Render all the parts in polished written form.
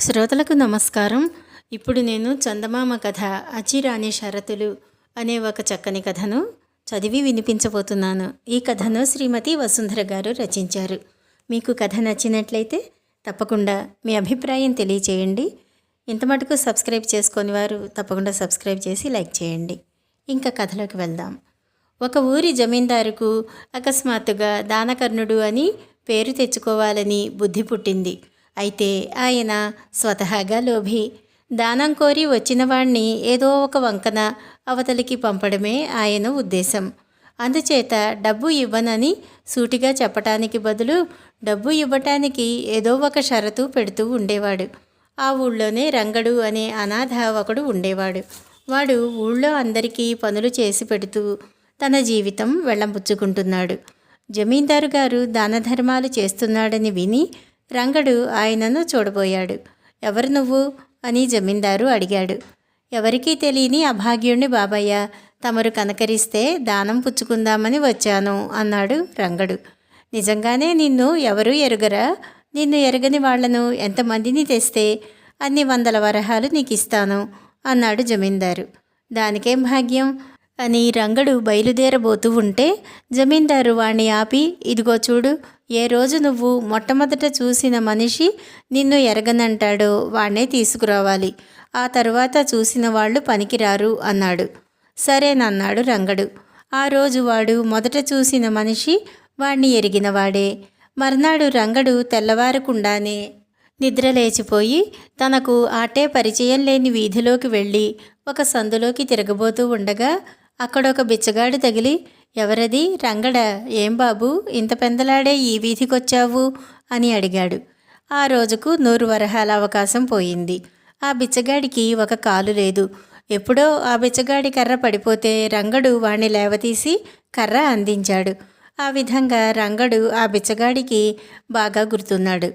శ్రోతలకు నమస్కారం. ఇప్పుడు నేను చందమామ కథ అచిరాని షరతులు అనే ఒక చక్కని కథను చదివి వినిపించబోతున్నాను. ఈ కథను శ్రీమతి వసుంధర గారు రచించారు. మీకు కథ నచ్చినట్లయితే తప్పకుండా మీ అభిప్రాయం తెలియచేయండి. ఇంత మటుకు సబ్స్క్రైబ్ చేసుకొని వారు తప్పకుండా సబ్స్క్రైబ్ చేసి లైక్ చేయండి. ఇంకా కథలోకి వెళ్దాం. ఒక ఊరి జమీందారుకు అకస్మాత్తుగా దానకర్ణుడు అని పేరు తెచ్చుకోవాలని బుద్ధి పుట్టింది. అయితే ఆయన స్వతహాగా లోభి. దానం కోరి వచ్చిన వాణ్ణి ఏదో ఒక వంకన అవతలికి పంపడమే ఆయన ఉద్దేశం. అందుచేత డబ్బు ఇవ్వనని సూటిగా చెప్పటానికి బదులు డబ్బు ఇవ్వటానికి ఏదో ఒక షరతు పెడుతూ ఉండేవాడు. ఆ ఊళ్ళోనే రంగడు అనే అనాథ ఒకడు ఉండేవాడు. వాడు ఊళ్ళో అందరికీ పనులు చేసి పెడుతూ తన జీవితం వెళ్ళబుచ్చుకుంటున్నాడు. జమీందారు గారు దాన ధర్మాలు చేస్తున్నాడని విని రంగడు ఆయనను చూడబోయాడు. ఎవరు నువ్వు అని జమీందారు అడిగాడు. ఎవరికీ తెలియని అభాగ్యుణ్ణి బాబయ్య, తమరు కనకరిస్తే దానం పుచ్చుకుందామని వచ్చాను అన్నాడు రంగడు. నిజంగానే నిన్ను ఎవరూ ఎరుగరా? నిన్ను ఎరగని వాళ్లను ఎంతమందిని తెస్తే అన్ని 100 వరహాలు నీకు ఇస్తాను అన్నాడు జమీందారు. దానికేం భాగ్యం అని రంగడు బయలుదేరబోతూ ఉంటే జమీందారు వాణ్ణి ఆపి, ఇదిగో చూడు, ఏ రోజు నువ్వు మొట్టమొదట చూసిన మనిషి నిన్ను ఎరగనంటాడో వాణ్ణే తీసుకురావాలి. ఆ తరువాత చూసిన వాళ్ళు పనికిరారు అన్నాడు. సరేనన్నాడు రంగడు. ఆ రోజు వాడు మొదట చూసిన మనిషి వాణ్ణి ఎరిగినవాడే. మర్నాడు రంగడు తెల్లవారకుండానే నిద్రలేచిపోయి తనకు ఆటే పరిచయం లేని వీధిలోకి వెళ్ళి ఒక సందులోకి తిరగబోతూ ఉండగా అక్కడొక బిచ్చగాడు తగిలి, ఎవరది? రంగడా? ఏం బాబు, ఇంత పెందలాడే ఈ వీధికొచ్చావు అని అడిగాడు. ఆ రోజుకు 100 వరహాల అవకాశం పోయింది. ఆ బిచ్చగాడికి ఒక కాలు లేదు. ఎప్పుడో ఆ బిచ్చగాడి కర్ర పడిపోతే రంగడు వాణ్ణి లేవతీసి కర్ర అందించాడు. ఆ విధంగా రంగడు ఆ బిచ్చగాడికి బాగా గుర్తున్నాడు.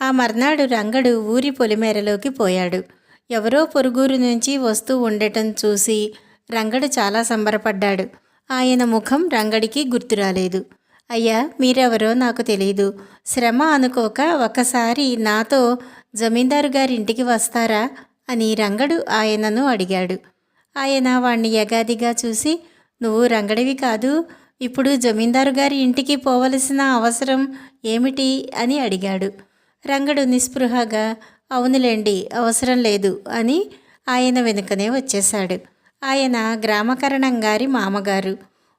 ఆ మర్నాడు రంగడు ఊరి పొలిమేరలోకి పోయాడు. ఎవరో పొరుగురు నుంచి వస్తూ ఉండటం చూసి రంగడు చాలా సంబరపడ్డాడు. ఆయన ముఖం రంగడికి గుర్తురాలేదు. అయ్యా, మీరెవరో నాకు తెలీదు. శ్రమ అనుకోక ఒకసారి నాతో జమీందారు గారి ఇంటికి వస్తారా అని రంగడు ఆయనను అడిగాడు. ఆయన వాణ్ణి యగాదిగా చూసి, నువ్వు రంగడివి కాదు, ఇప్పుడు జమీందారు గారి ఇంటికి పోవలసిన అవసరం ఏమిటి అని అడిగాడు. రంగడు నిస్పృహగా, అవునులేండి, అవసరం లేదు అని ఆయన వెనుకనే వచ్చేశాడు. ఆయన గ్రామకరణం గారి మామగారు.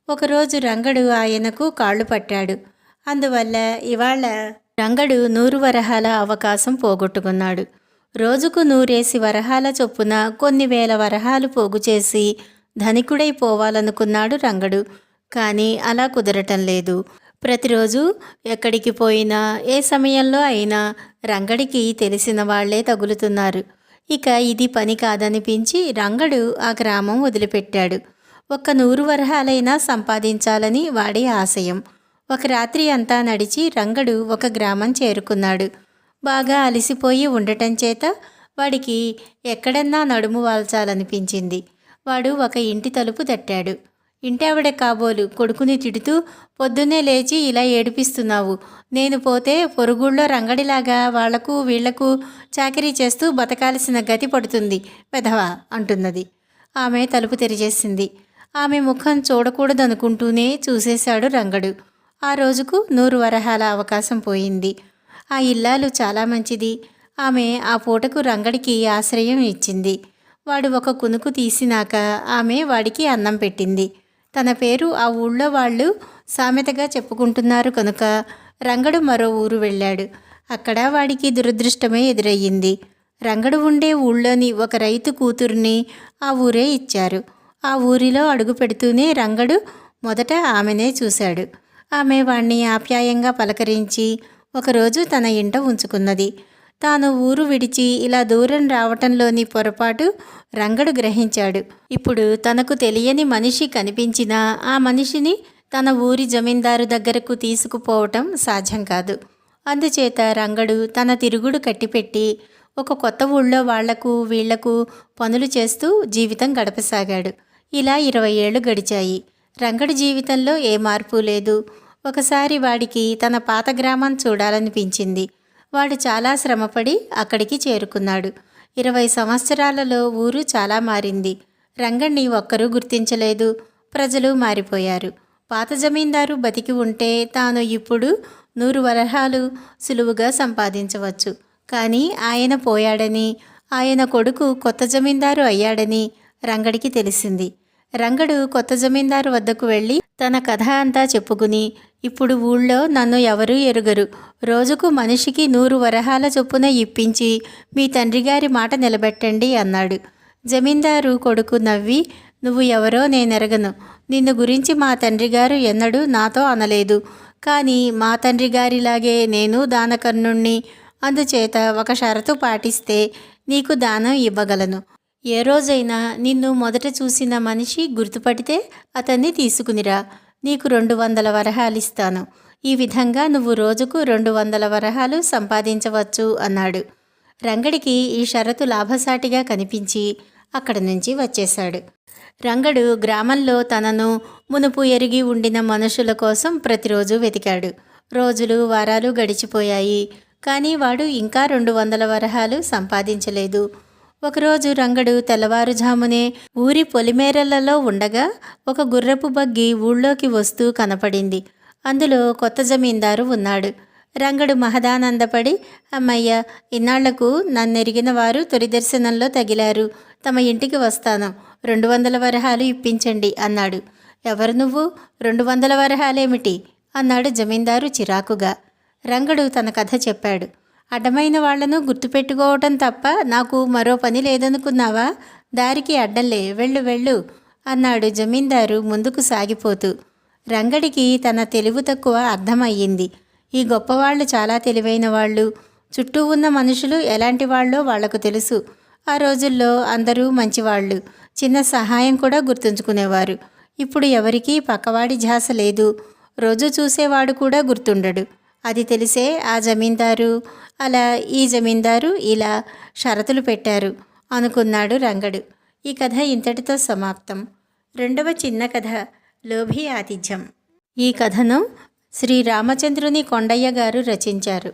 ఒకరోజు రంగడు ఆయనకు కాళ్ళు పట్టాడు. అందువల్ల ఇవాళ రంగడు 100 వరహాల అవకాశం పోగొట్టుకున్నాడు. రోజుకు 100 వరహాల చొప్పున కొన్ని వేల వరహాలు పోగు చేసి ధనికుడైపోవాలనుకున్నాడు రంగడు. కానీ అలా కుదరటం లేదు. ప్రతిరోజు ఎక్కడికి పోయినా ఏ సమయంలో అయినా రంగడికి తెలిసిన వాళ్లే తగులుతున్నారు. ఇక ఇది పని కాదనిపించి రంగడు ఆ గ్రామం వదిలిపెట్టాడు. ఒక్క 100 వరహాలైనా సంపాదించాలని వాడి ఆశయం. ఒక రాత్రి అంతా నడిచి రంగడు ఒక గ్రామం చేరుకున్నాడు. బాగా అలసిపోయి ఉండటం చేత వాడికి ఎక్కడన్నా నడుము వాల్చాలనిపించింది. వాడు ఒక ఇంటి తలుపు తట్టాడు. ఇంటావిడ కాబోలు కొడుకుని తిడుతూ, పొద్దున్నే లేచి ఇలా ఏడిపిస్తున్నావు, నేను పోతే పొరుగుళ్ళో రంగడిలాగా వాళ్లకు వీళ్లకు చాకరీ చేస్తూ బతకాల్సిన గతి పడుతుంది వెధవా అంటున్నది. ఆమె తలుపు తెరిచేసింది. ఆమె ముఖం చూడకూడదనుకుంటూనే చూసేశాడు రంగడు. ఆ రోజుకు 100 వరహాల అవకాశం పోయింది. ఆ ఇల్లాలు చాలా మంచిది. ఆమె ఆ పూటకు రంగడికి ఆశ్రయం ఇచ్చింది. వాడు ఒక కునుకు తీసినాక ఆమె వాడికి అన్నం పెట్టింది. తన పేరు ఆ ఊళ్ళో వాళ్ళు సామెతగా చెప్పుకుంటున్నారు కనుక రంగడు మరో ఊరు వెళ్ళాడు. అక్కడ వాడికి దురదృష్టమే ఎదురయ్యింది. రంగడు ఉండే ఊళ్ళోని ఒక రైతు కూతుర్ని ఆ ఊరే ఇచ్చారు. ఆ ఊరిలో అడుగు పెడుతూనే రంగడు మొదట ఆమెనే చూశాడు. ఆమె వాణ్ణి ఆప్యాయంగా పలకరించి ఒకరోజు తన ఇంట ఉంచుకున్నది. తాను ఊరు విడిచి ఇలా దూరం రావటంలోని పొరపాటు రంగడు గ్రహించాడు. ఇప్పుడు తనకు తెలియని మనిషి కనిపించినా ఆ మనిషిని తన ఊరి జమీందారు దగ్గరకు తీసుకుపోవటం సాధ్యం కాదు. అందుచేత రంగడు తన తిరుగుడు కట్టిపెట్టి ఒక కొత్త ఊళ్ళో వాళ్లకు వీళ్లకు పనులు చేస్తూ జీవితం గడపసాగాడు. ఇలా 20 ఏళ్లు గడిచాయి. రంగడి జీవితంలో ఏ మార్పు లేదు. ఒకసారి వాడికి తన పాత గ్రామం చూడాలనిపించింది. వాడు చాలా శ్రమపడి అక్కడికి చేరుకున్నాడు. 20 సంవత్సరాలలో ఊరు చాలా మారింది. రంగణ్ణి ఒక్కరూ గుర్తించలేదు. ప్రజలు మారిపోయారు. పాత జమీందారు బతికి ఉంటే తాను ఇప్పుడు 100 వరహాలు సులువుగా సంపాదించవచ్చు. కానీ ఆయన పోయాడని, ఆయన కొడుకు కొత్త జమీందారు అయ్యాడని రంగడికి తెలిసింది. రంగడు కొత్త జమీందారు వద్దకు వెళ్ళి తన కథ అంతా చెప్పుకుని, ఇప్పుడు ఊళ్ళో నన్ను ఎవరూ ఎరుగరు. రోజుకు మనిషికి 100 వరహాల చొప్పున ఇప్పించి మీ తండ్రిగారి మాట నిలబెట్టండి అన్నాడు. జమీందారు కొడుకు నవ్వి, నువ్వు ఎవరో నేనెరగను. నిన్ను గురించి మా తండ్రిగారు ఎన్నడూ నాతో అనలేదు. కానీ మా తండ్రిగారిలాగే నేను దానకర్ణుణ్ణి. అందుచేత ఒక షరతు పాటిస్తే నీకు దానం ఇవ్వగలను. ఏ రోజైనా నిన్ను మొదట చూసిన మనిషి గుర్తుపడితే అతన్ని తీసుకునిరా. నీకు 200 వరహాలిస్తాను. ఈ విధంగా నువ్వు రోజుకు 200 వరహాలు సంపాదించవచ్చు అన్నాడు. రంగడికి ఈ షరతు లాభసాటిగా కనిపించి అక్కడి నుంచి వచ్చేశాడు. రంగడు గ్రామంలో తనను మునుపు ఎరిగి ఉండిన మనుషుల కోసం ప్రతిరోజు వెతికాడు. రోజులు వారాలు గడిచిపోయాయి. కానీ వాడు ఇంకా 200 వరహాలు సంపాదించలేదు. ఒకరోజు రంగడు తెల్లవారుజామునే ఊరి పొలిమేరలలో ఉండగా ఒక గుర్రపు బగ్గి ఊళ్ళోకి వస్తూ కనపడింది. అందులో కొత్త జమీందారు ఉన్నాడు. రంగడు మహదానందపడి, అమ్మయ్య, ఇన్నాళ్లకు నన్నెరిగిన వారు తొలి దర్శనంలో తగిలారు. తమ ఇంటికి వస్తాను. 200 వరహాలు ఇప్పించండి అన్నాడు. ఎవరు నువ్వు? 200 వరహాలేమిటి అన్నాడు జమీందారు చిరాకుగా. రంగడు తన కథ చెప్పాడు. అడ్డమైన వాళ్లను గుర్తుపెట్టుకోవటం తప్ప నాకు మరో పని లేదనుకున్నావా? దారికి అడ్డంలే, వెళ్ళు వెళ్ళు అన్నాడు జమీందారు ముందుకు సాగిపోతూ. రంగడికి తన తెలివి తక్కువ అర్థమయ్యింది. ఈ గొప్పవాళ్ళు చాలా తెలివైన వాళ్ళు. చుట్టూ ఉన్న మనుషులు ఎలాంటి వాళ్ళో వాళ్లకు తెలుసు. ఆ రోజుల్లో అందరూ మంచివాళ్ళు. చిన్న సహాయం కూడా గుర్తుంచుకునేవారు. ఇప్పుడు ఎవరికీ పక్కవాడి ఝాస లేదు. రోజు చూసేవాడు కూడా గుర్తుండడు. అది తెలిసే ఆ జమీందారు అలా, ఈ జమీందారు ఇలా షరతులు పెట్టారు అనుకున్నాడు రంగడు. ఈ కథ ఇంతటితో సమాప్తం. రెండవ చిన్న కథ, లోభి ఆతిథ్యం. ఈ కథను శ్రీ రామచంద్రుని కొండయ్య గారు రచించారు.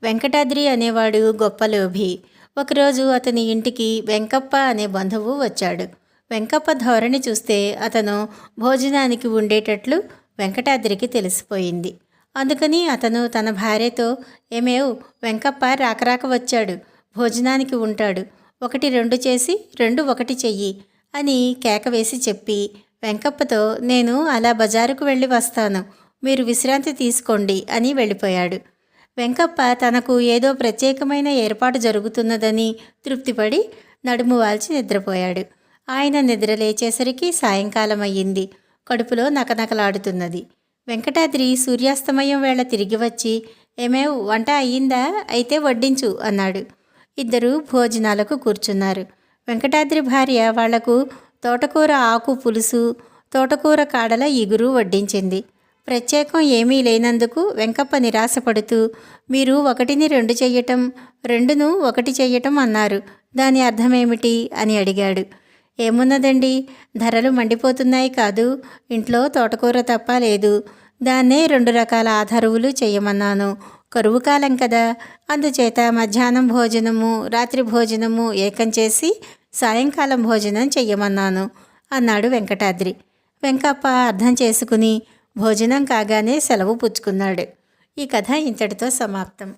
వెంకటాద్రి అనేవాడు గొప్ప లోభి. ఒకరోజు అతని ఇంటికి వెంకప్ప అనే బంధువు వచ్చాడు. వెంకప్ప ధోరణి చూస్తే అతను భోజనానికి ఉండేటట్లు వెంకటాద్రికి తెలిసిపోయింది. అందుకని అతను తన భార్యతో, ఏమేవ్, వెంకప్ప రాకరాక వచ్చాడు, భోజనానికి ఉంటాడు, 1 2 చేసి 2 1 చెయ్యి అని కేక వేసి చెప్పి వెంకప్పతో, నేను అలా బజారుకు వెళ్ళి వస్తాను, మీరు విశ్రాంతి తీసుకోండి అని వెళ్ళిపోయాడు. వెంకప్ప తనకు ఏదో ప్రత్యేకమైన ఏర్పాటు జరుగుతున్నదని తృప్తిపడి నడుము వాల్చి నిద్రపోయాడు. ఆయన నిద్ర లేచేసరికి సాయంకాలం అయ్యింది. కడుపులో నకనకలాడుతున్నది. వెంకటాద్రి సూర్యాస్తమయం వేళ తిరిగి వచ్చి, ఏమేవ్, వంట అయ్యిందా? అయితే వడ్డించు అన్నాడు. ఇద్దరూ భోజనాలకు కూర్చున్నారు. వెంకటాద్రి భార్య వాళ్లకు తోటకూర ఆకు పులుసు, తోటకూర కాడల ఇగురు వడ్డించింది. ప్రత్యేకం ఏమీ లేనందుకు వెంకప్ప నిరాశపడుతూ, మీరు 1ని 2 చెయ్యటం, 2ను 1 చెయ్యటం అన్నారు, దాని అర్థమేమిటి అని అడిగాడు. ఏమున్నదండి, ధరలు మండిపోతున్నాయి కాదు, ఇంట్లో తోటకూర తప్ప లేదు, దాన్నే 2 రకాల ఆధరువులు చెయ్యమన్నాను. కరువు కాలం కదా, అందుచేత మధ్యాహ్నం భోజనము, రాత్రి భోజనము ఏకం చేసి సాయంకాలం భోజనం చెయ్యమన్నాను అన్నాడు వెంకటాద్రి. వెంకప్ప అర్థం చేసుకుని భోజనం కాగానే సెలవు పుచ్చుకున్నాడు. ఈ కథ ఇంతటితో సమాప్తం.